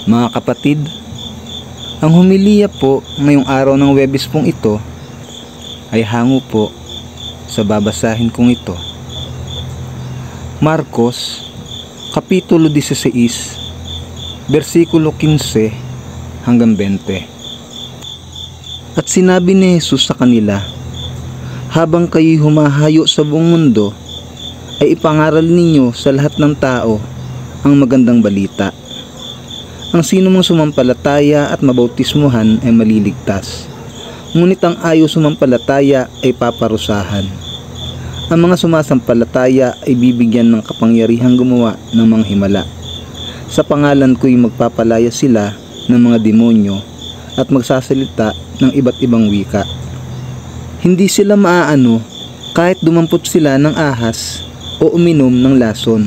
Mga kapatid, ang homilya po ngayong araw ng Huwebes pong ito ay hango po sa babasahin kong ito. Marcos, Kapitulo 16, versikulo 15 hanggang 20. At sinabi ni Jesus sa kanila, habang kayo'y humahayo sa buong mundo, ay ipangaral ninyo sa lahat ng tao ang magandang balita. Ang sino mang sumampalataya at mabautismuhan ay maliligtas, ngunit ang ayaw sumampalataya ay paparusahan. Ang mga sumasampalataya ay bibigyan ng kapangyarihang gumawa ng mga himala. Sa pangalan ko'y magpapalaya sila ng mga demonyo at magsasalita ng iba't ibang wika. Hindi sila maaano kahit dumampot sila ng ahas o uminom ng lason.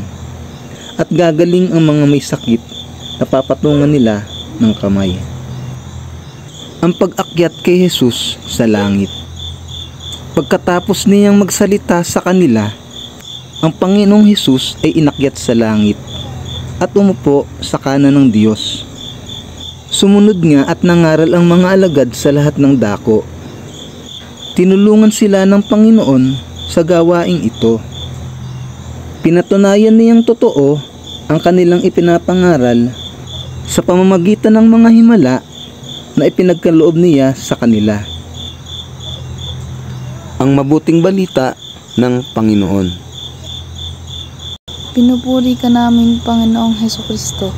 At gagaling ang mga may sakit na papatungan nila ng kamay. Ang pag-akyat kay Jesus sa langit. Pagkatapos niyang magsalita sa kanila, ang Panginoong Jesus ay inakyat sa langit at umupo sa kanan ng Diyos. Sumunod nga at nangaral ang mga alagad sa lahat ng dako. Tinulungan sila ng Panginoon sa gawaing ito. Pinatunayan niyang totoo ang kanilang ipinapangaral sa pamamagitan ng mga himala na ipinagkaloob niya sa kanila. Ang mabuting balita ng Panginoon. Pinupuri ka namin, Panginoong Hesukristo.